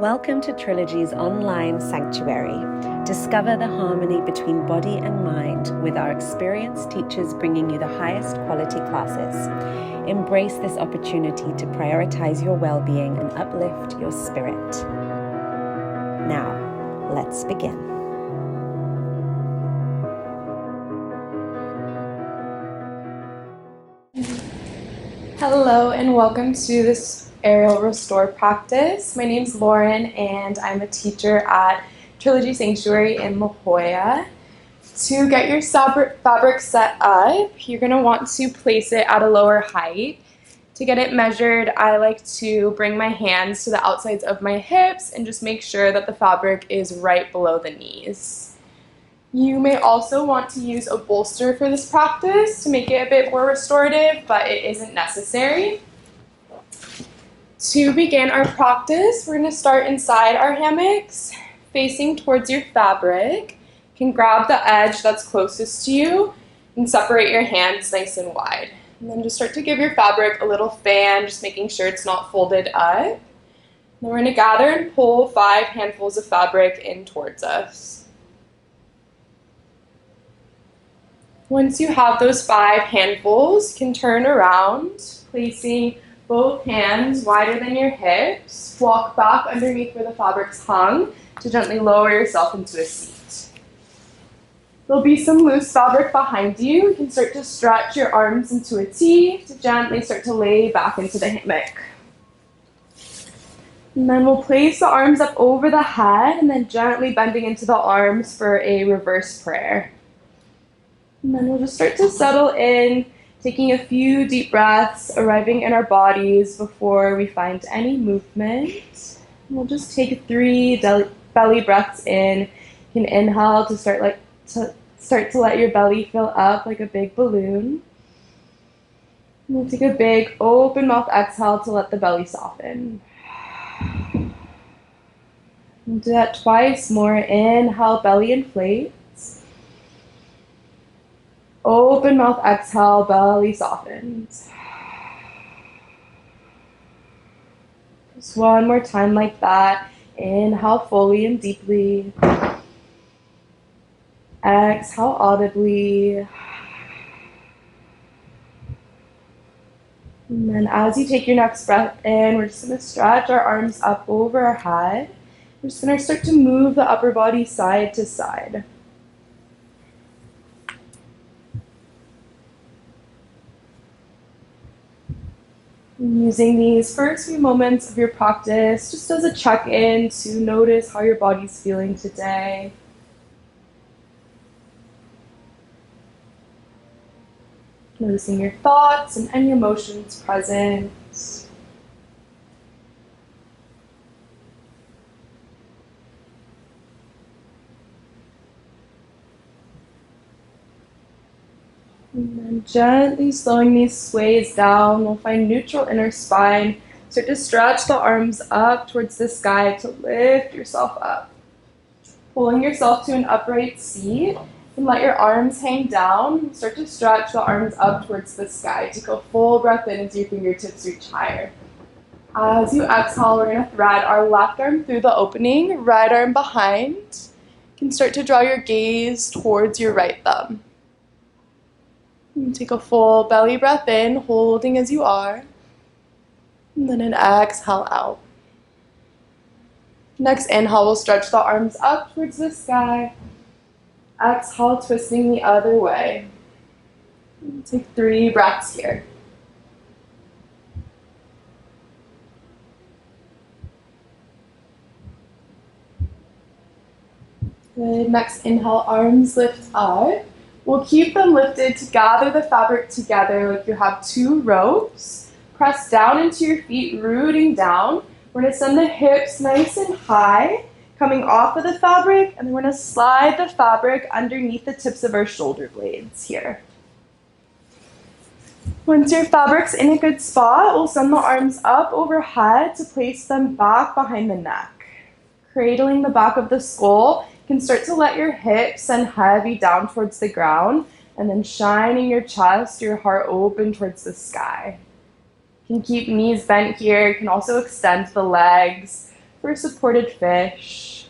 Welcome to Trilogy's online sanctuary. Discover the harmony between body and mind with our experienced teachers bringing you the highest quality classes. Embrace this opportunity to prioritize your well-being and uplift your spirit. Now, let's begin. Hello and welcome to this aerial restore practice. My name is Lauren and I'm a teacher at Trilogy Sanctuary in La Jolla. To get your fabric set up, you're going to want to place it at a lower height. To get it measured, I like to bring my hands to the outsides of my hips and just make sure that the fabric is right below the knees. You may also want to use a bolster for this practice to make it a bit more restorative, but it isn't necessary. To begin our practice, we're going to start inside our hammocks, facing towards your fabric. You can grab the edge that's closest to you and separate your hands nice and wide. And then just start to give your fabric a little fan, just making sure it's not folded up. Then we're going to gather and pull 5 handfuls of fabric in towards us. Once you have those 5 handfuls, you can turn around, placing both hands wider than your hips. Walk back underneath where the fabric's hung to gently lower yourself into a seat. There'll be some loose fabric behind you. You can start to stretch your arms into a T to gently start to lay back into the hammock. And then we'll place the arms up over the head and then gently bending into the arms for a reverse prayer. And then we'll just start to settle in, taking a few deep breaths, arriving in our bodies before we find any movement. And we'll just take 3 belly breaths in. You can inhale to start to let your belly fill up like a big balloon. And we'll take a big open mouth exhale to let the belly soften. We'll do that twice more. Inhale, belly inflates. Open mouth exhale, belly softens. Just one more time like that. Inhale fully and deeply. Exhale audibly. And then as you take your next breath in, we're just going to stretch our arms up over our head. We're just going to start to move the upper body side to side. Using these first few moments of your practice just as a check-in to notice how your body's feeling today. Noticing your thoughts and any emotions present. And then gently slowing these sways down, we'll find neutral inner spine. Start to stretch the arms up towards the sky to lift yourself up. Pulling yourself to an upright seat, and let your arms hang down. Start to stretch the arms up towards the sky. Take a full breath in as your fingertips reach higher. As you exhale, we're going to thread our left arm through the opening, right arm behind. You can start to draw your gaze towards your right thumb. And take a full belly breath in, holding as you are. And then an exhale out. Next inhale, we'll stretch the arms up towards the sky. Exhale, twisting the other way. And take 3 breaths here. Good. Next inhale, arms lift up. We'll keep them lifted to gather the fabric together like you have 2 ropes. Press down into your feet, rooting down. We're going to send the hips nice and high, coming off of the fabric, and then we're going to slide the fabric underneath the tips of our shoulder blades here. Once your fabric's in a good spot, we'll send the arms up overhead to place them back behind the neck. Cradling the back of the skull, you can start to let your hips send heavy down towards the ground, and then shining your chest, your heart open towards the sky. You can keep knees bent here. You can also extend the legs, for supported fish.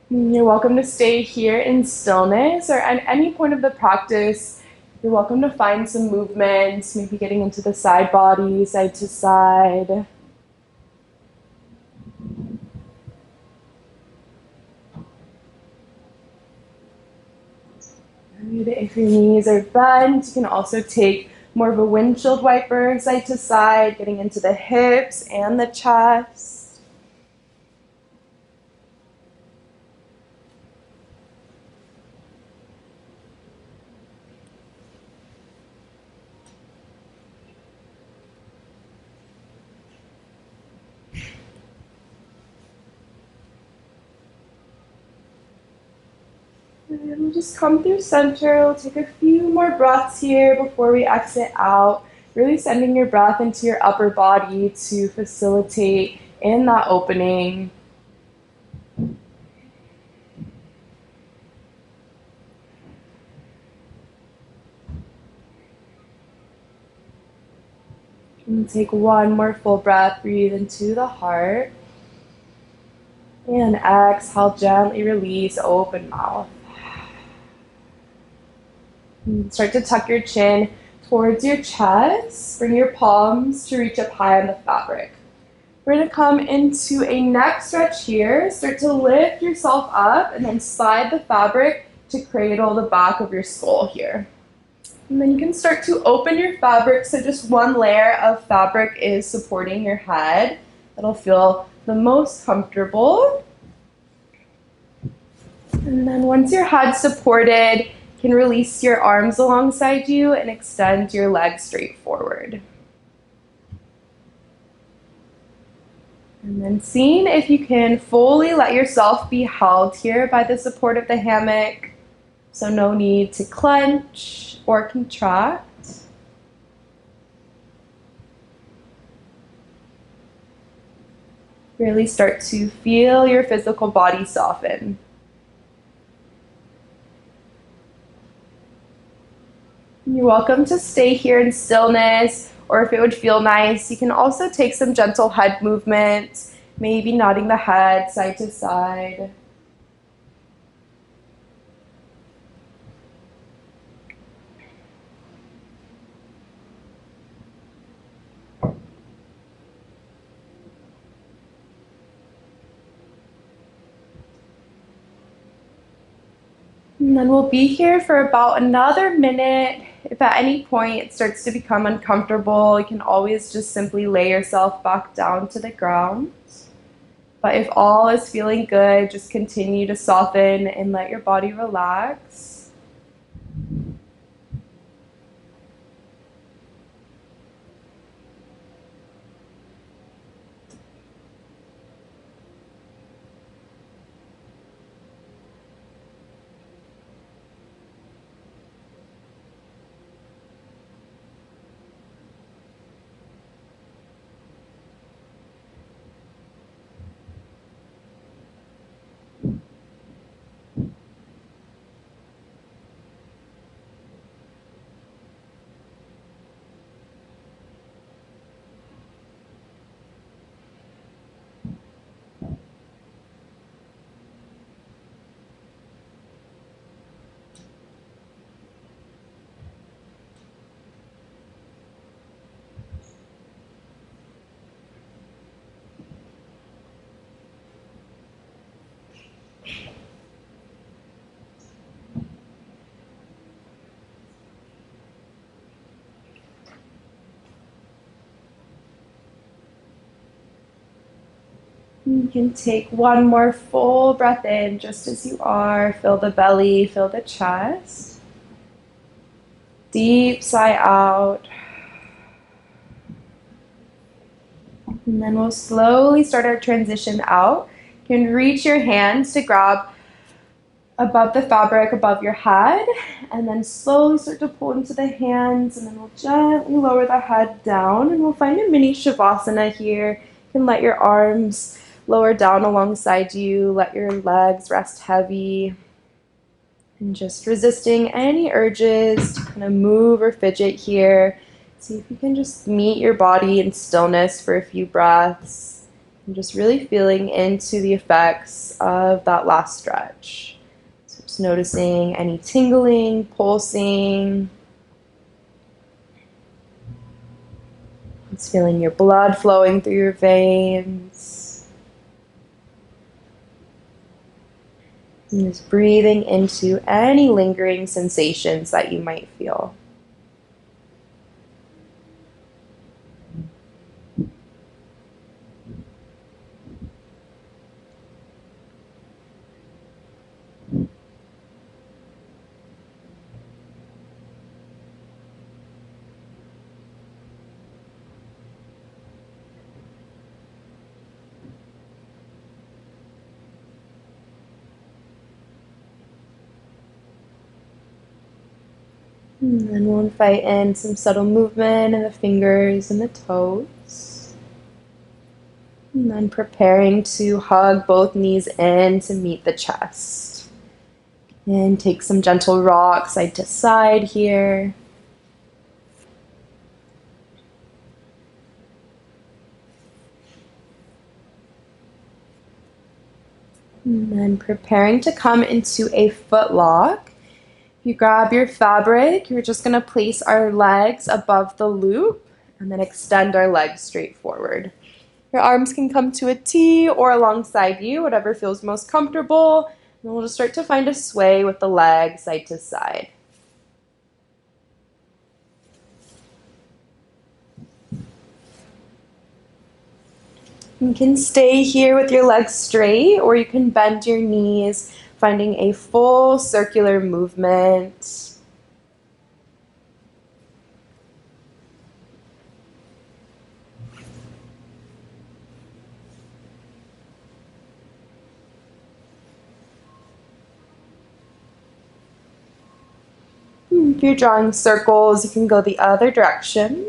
You're welcome to stay here in stillness, or at any point of the practice, you're welcome to find some movement, maybe getting into the side body, side to side. And if your knees are bent, you can also take more of a windshield wiper side to side, getting into the hips and the chest. And we'll just come through center. We'll take a few more breaths here before we exit out. Really sending your breath into your upper body to facilitate in that opening. And take one more full breath. Breathe into the heart. And exhale, gently release, open mouth. And start to tuck your chin towards your chest. Bring your palms to reach up high on the fabric. We're going to come into a neck stretch here. Start to lift yourself up and then slide the fabric to cradle the back of your skull here. And then you can start to open your fabric, so just one layer of fabric is supporting your head. That'll feel the most comfortable. And then once your head's supported, you can release your arms alongside you and extend your legs straight forward. And then seeing if you can fully let yourself be held here by the support of the hammock. So no need to clench or contract. Really start to feel your physical body soften. You're welcome to stay here in stillness, or if it would feel nice, you can also take some gentle head movements, maybe nodding the head side to side. And then we'll be here for about another minute. If at any point it starts to become uncomfortable, you can always just simply lay yourself back down to the ground. But if all is feeling good, just continue to soften and let your body relax. You can take one more full breath in just as you are. Fill the belly, fill the chest. Deep sigh out. And then we'll slowly start our transition out. You can reach your hands to grab above the fabric, above your head, and then slowly start to pull into the hands, and then we'll gently lower the head down, and we'll find a mini shavasana here. You can let your arms lower down alongside you, let your legs rest heavy, and just resisting any urges to kind of move or fidget here. See if you can just meet your body in stillness for a few breaths. And just really feeling into the effects of that last stretch. So just noticing any tingling, pulsing. Just feeling your blood flowing through your veins. And just breathing into any lingering sensations that you might feel. And then we'll invite in some subtle movement in the fingers and the toes. And then preparing to hug both knees in to meet the chest. And take some gentle rock side to side here. And then preparing to come into a foot lock. You grab your fabric, you're just going to place our legs above the loop and then extend our legs straight forward. Your arms can come to a T or alongside you, whatever feels most comfortable. And we'll just start to find a sway with the legs side to side. You can stay here with your legs straight, or you can bend your knees, finding a full circular movement. If you're drawing circles, you can go the other direction.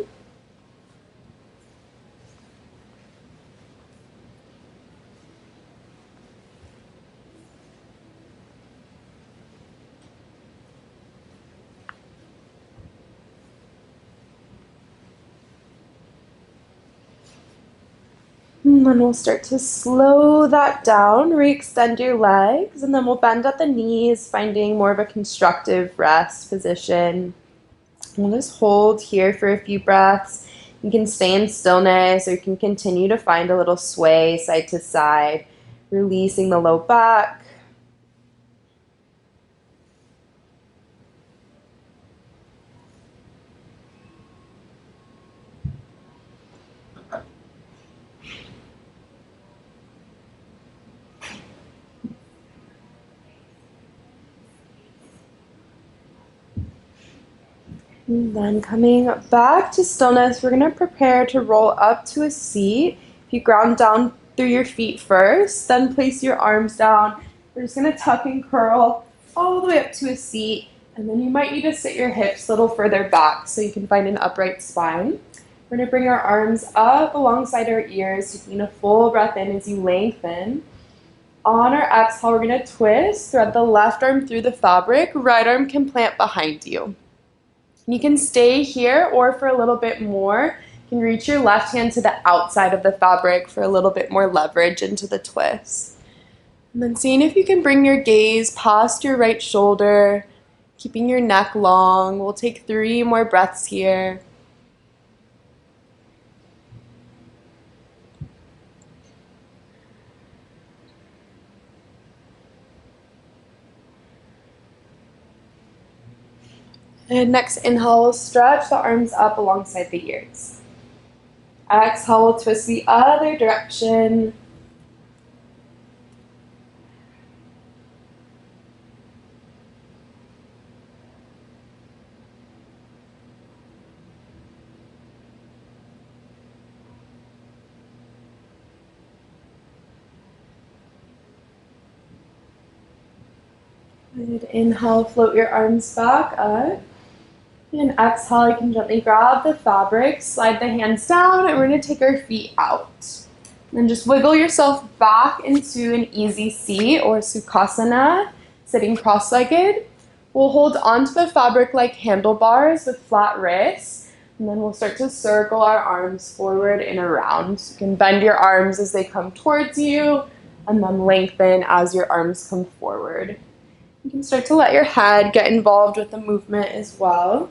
And then we'll start to slow that down, re-extend your legs, and then we'll bend at the knees, finding more of a constructive rest position. We'll just hold here for a few breaths. You can stay in stillness, or you can continue to find a little sway side to side, releasing the low back. And then coming back to stillness, we're going to prepare to roll up to a seat. If you ground down through your feet first, then place your arms down. We're just going to tuck and curl all the way up to a seat. And then you might need to sit your hips a little further back so you can find an upright spine. We're going to bring our arms up alongside our ears, taking a full breath in as you lengthen. On our exhale, we're going to twist, thread the left arm through the fabric, right arm can plant behind you. You can stay here, or for a little bit more, you can reach your left hand to the outside of the fabric for a little bit more leverage into the twist. And then seeing if you can bring your gaze past your right shoulder, keeping your neck long. We'll take 3 more breaths here. And next inhale, we'll stretch the arms up alongside the ears. Exhale, we'll twist the other direction. Good. Inhale, float your arms back up. And exhale, you can gently grab the fabric, slide the hands down, and we're going to take our feet out. Then just wiggle yourself back into an easy seat or sukhasana, sitting cross-legged. We'll hold onto the fabric like handlebars with flat wrists. And then we'll start to circle our arms forward and around. So you can bend your arms as they come towards you and then lengthen as your arms come forward. You can start to let your head get involved with the movement as well.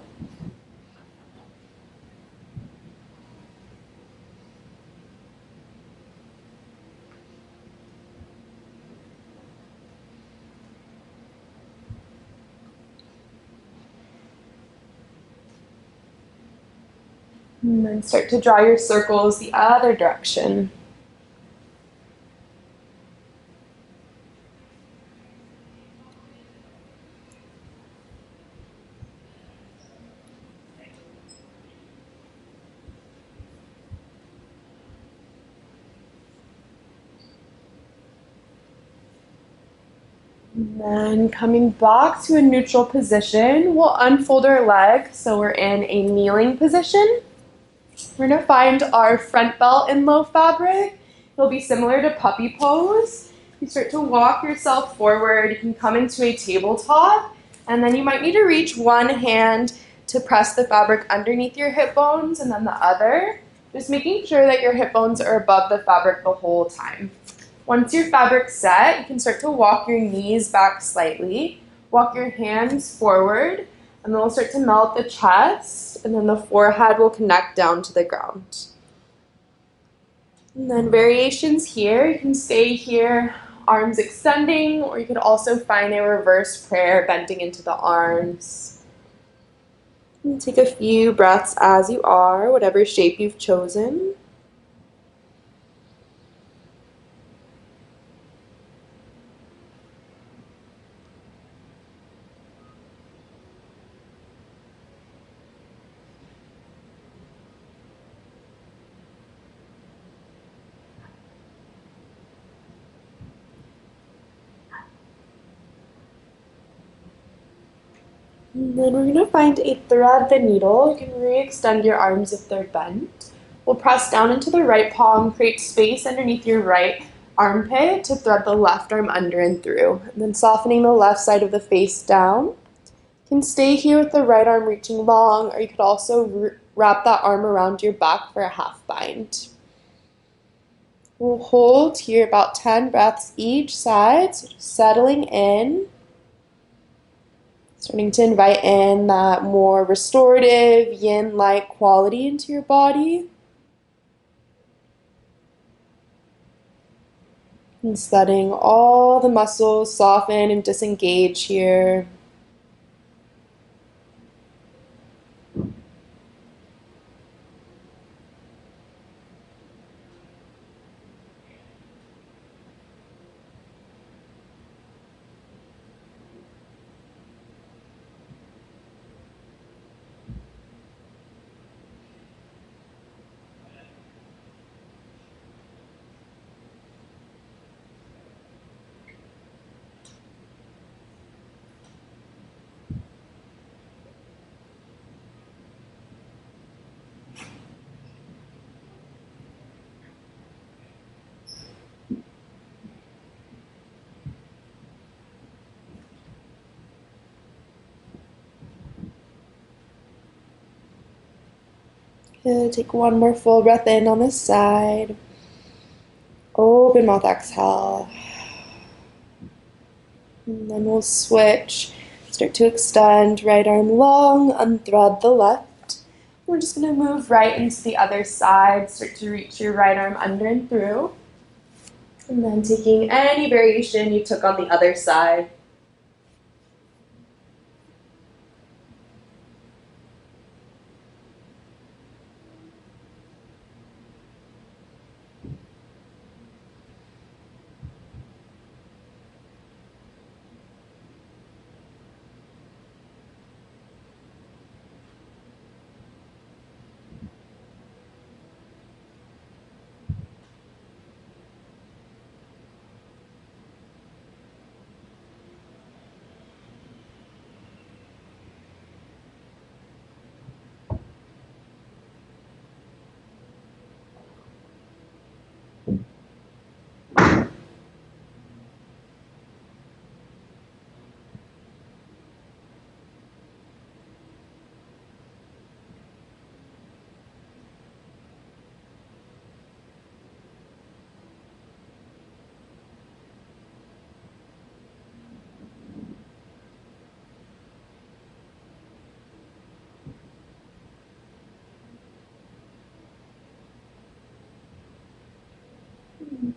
And then start to draw your circles the other direction. And then coming back to a neutral position, we'll unfold our legs so we're in a kneeling position. We're going to find our front belt in low fabric. It'll be similar to puppy pose. You start to walk yourself forward. You can come into a tabletop, and then you might need to reach one hand to press the fabric underneath your hip bones, and then the other. Just making sure that your hip bones are above the fabric the whole time. Once your fabric's set, you can start to walk your knees back slightly. Walk your hands forward, and then we'll start to melt the chest, and then the forehead will connect down to the ground. And then variations here, you can stay here, arms extending, or you could also find a reverse prayer, bending into the arms. And take a few breaths as you are, whatever shape you've chosen. And then we're going to find a thread the needle. You can re-extend your arms if they're bent. We'll press down into the right palm, create space underneath your right armpit to thread the left arm under and through. And then softening the left side of the face down. You can stay here with the right arm reaching long, or you could also wrap that arm around your back for a half bind. We'll hold here about 10 breaths each side, so just settling in. Starting to invite in that more restorative, yin-like quality into your body. And just letting all the muscles soften and disengage here. Good. Take one more full breath in on this side. Open mouth, exhale. And then we'll switch. Start to extend, right arm long, unthread the left. We're just going to move right into the other side. Start to reach your right arm under and through. And then taking any variation you took on the other side.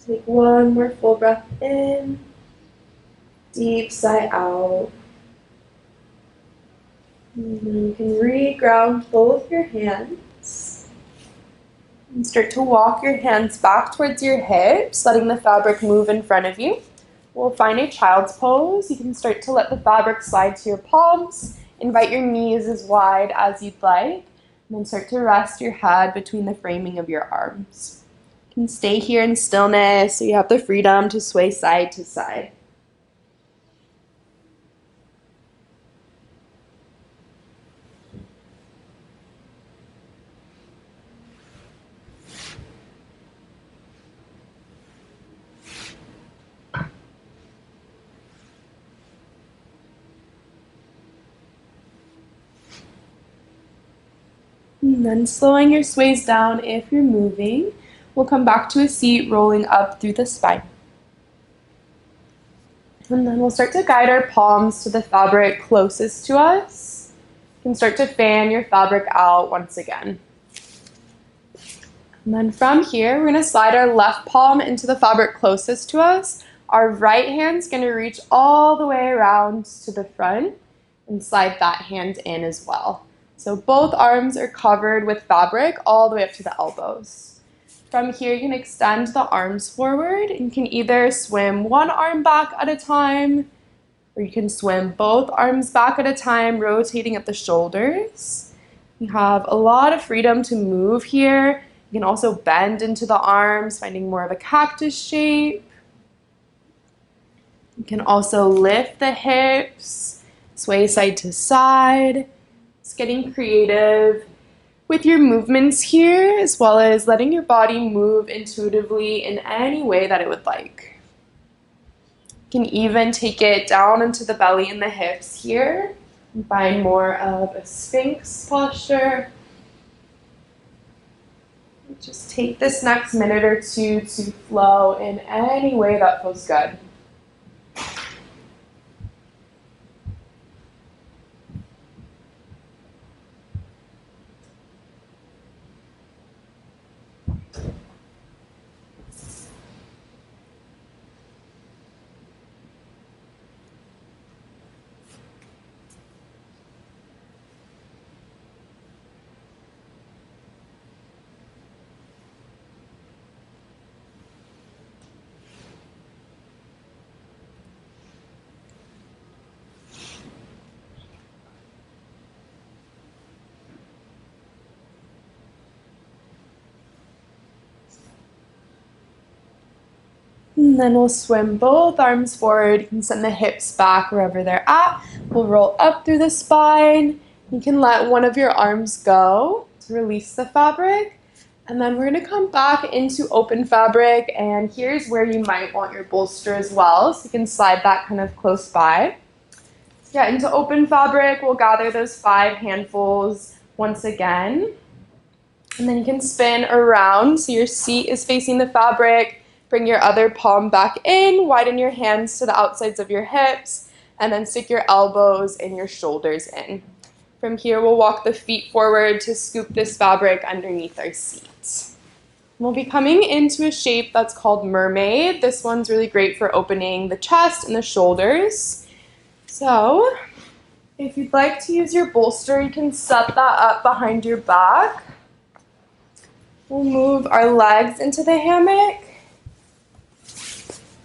Take one more full breath in, deep sigh out. And then you can re-ground both your hands. And start to walk your hands back towards your hips, letting the fabric move in front of you. We'll find a child's pose. You can start to let the fabric slide to your palms. Invite your knees as wide as you'd like. And then start to rest your head between the framing of your arms. You can stay here in stillness so you have the freedom to sway side to side. And then slowing your sways down if you're moving. We'll come back to a seat, rolling up through the spine. And then we'll start to guide our palms to the fabric closest to us. You can start to fan your fabric out once again. And then from here, we're going to slide our left palm into the fabric closest to us. Our right hand's going to reach all the way around to the front and slide that hand in as well. So both arms are covered with fabric all the way up to the elbows. From here, you can extend the arms forward. And you can either swim one arm back at a time, or you can swim both arms back at a time, rotating at the shoulders. You have a lot of freedom to move here. You can also bend into the arms, finding more of a cactus shape. You can also lift the hips, sway side to side. Just getting creative with your movements here, as well as letting your body move intuitively in any way that it would like. You can even take it down into the belly and the hips here and find more of a Sphinx posture. Just take this next minute or two to flow in any way that feels good. And then we'll swim both arms forward. You can send the hips back wherever they're at. We'll roll up through the spine. You can let one of your arms go to release the fabric. And then we're going to come back into open fabric. And here's where you might want your bolster as well. So you can slide that kind of close by. Yeah, into open fabric, we'll gather those 5 handfuls once again. And then you can spin around so your seat is facing the fabric. Bring your other palm back in, widen your hands to the outsides of your hips, and then stick your elbows and your shoulders in. From here, we'll walk the feet forward to scoop this fabric underneath our seat. We'll be coming into a shape that's called Mermaid. This one's really great for opening the chest and the shoulders. So, if you'd like to use your bolster, you can set that up behind your back. We'll move our legs into the hammock.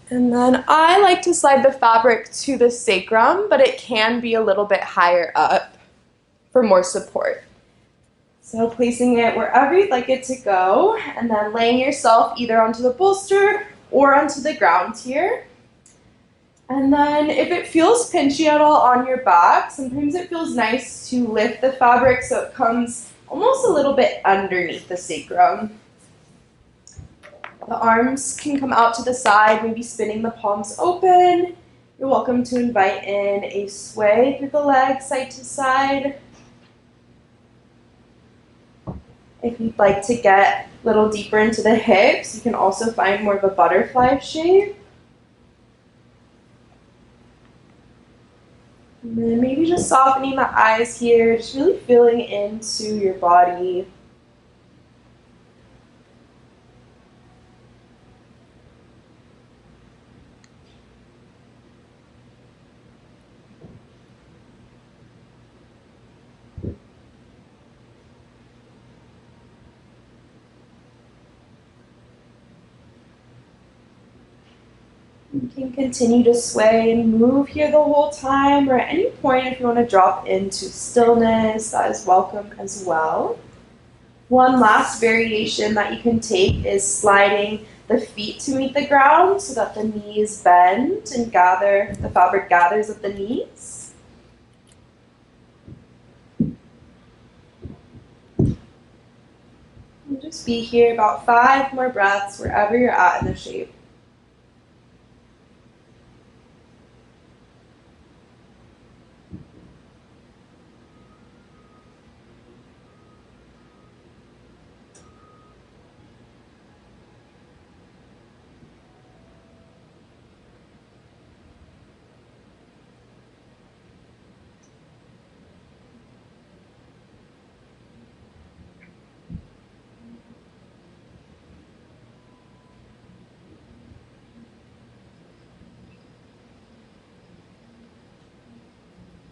And then I like to slide the fabric to the sacrum, but it can be a little bit higher up for more support. So placing it wherever you'd like it to go, and then laying yourself either onto the bolster or onto the ground here. And then if it feels pinchy at all on your back, sometimes it feels nice to lift the fabric so it comes almost a little bit underneath the sacrum. The arms can come out to the side, maybe spinning the palms open. You're welcome to invite in a sway through the legs side to side. If you'd like to get a little deeper into the hips, you can also find more of a butterfly shape. And then maybe just softening the eyes here, just really feeling into your body. You can continue to sway and move here the whole time, or at any point if you want to drop into stillness, that is welcome as well. One last variation that you can take is sliding the feet to meet the ground so that the knees bend and the fabric gathers at the knees. And just be here about 5 more breaths wherever you're at in the shape.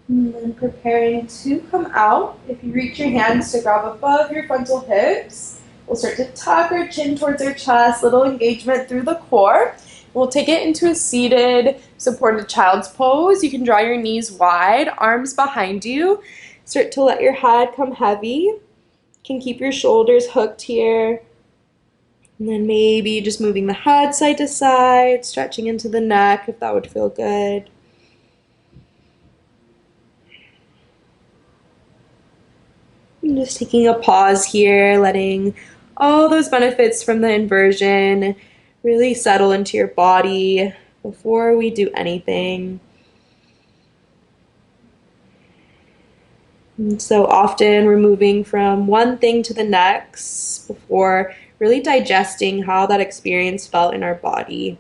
And then preparing to come out. If you reach your hands to grab above your frontal hips, we'll start to tuck our chin towards our chest, little engagement through the core. We'll take it into a seated, supported child's pose. You can draw your knees wide, arms behind you. Start to let your head come heavy. You can keep your shoulders hooked here. And then maybe just moving the head side to side, stretching into the neck if that would feel good. And just taking a pause here, letting all those benefits from the inversion really settle into your body before we do anything. And so often we're moving from one thing to the next before really digesting how that experience felt in our body.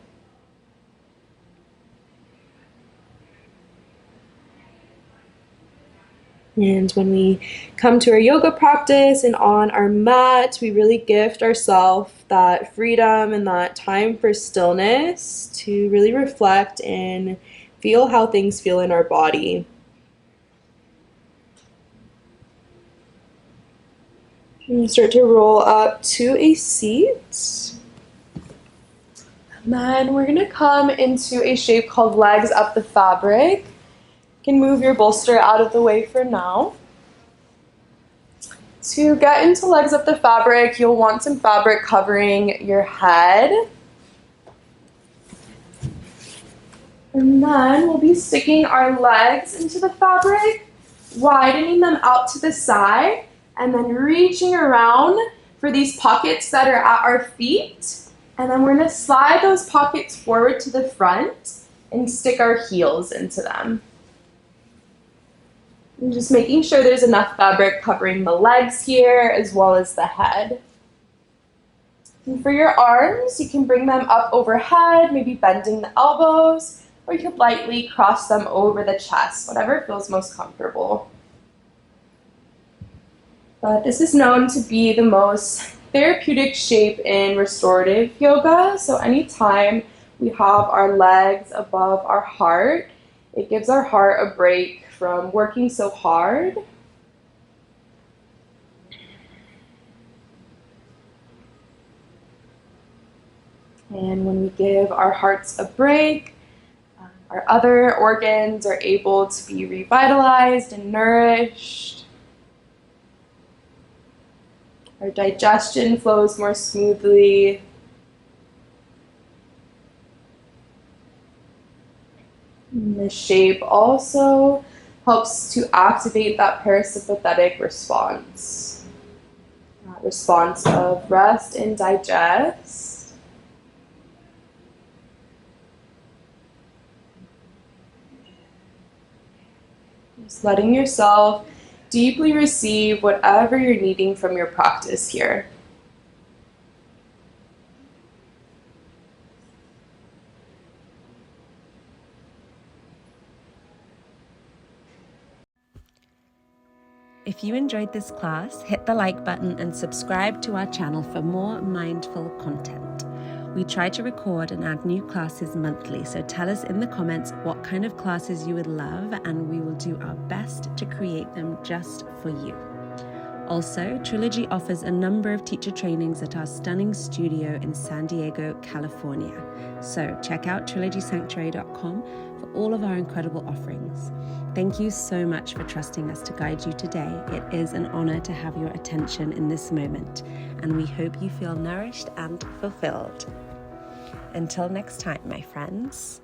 And when we come to our yoga practice and on our mat, we really gift ourselves that freedom and that time for stillness to really reflect and feel how things feel in our body. And start to roll up to a seat. And then we're going to come into a shape called legs up the fabric. You can move your bolster out of the way for now. To get into legs up the fabric, you'll want some fabric covering your head. And then we'll be sticking our legs into the fabric, widening them out to the side, and then reaching around for these pockets that are at our feet. And then we're going to slide those pockets forward to the front and stick our heels into them. And just making sure there's enough fabric covering the legs here as well as the head. And for your arms, you can bring them up overhead, maybe bending the elbows, or you could lightly cross them over the chest, whatever feels most comfortable. But this is known to be the most therapeutic shape in restorative yoga. So anytime we have our legs above our heart, it gives our heart a break from working so hard. And when we give our hearts a break, our other organs are able to be revitalized and nourished. Our digestion flows more smoothly. And this shape also helps to activate that parasympathetic response. That response of rest and digest. Just letting yourself deeply receive whatever you're needing from your practice here. If you enjoyed this class, hit the like button and subscribe to our channel for more mindful content. We try to record and add new classes monthly, so tell us in the comments what kind of classes you would love and we will do our best to create them just for you. Also, Trilogy offers a number of teacher trainings at our stunning studio in San Diego, California. So check out trilogysanctuary.com for all of our incredible offerings. Thank you so much for trusting us to guide you today. It is an honor to have your attention in this moment, and we hope you feel nourished and fulfilled. Until next time, my friends.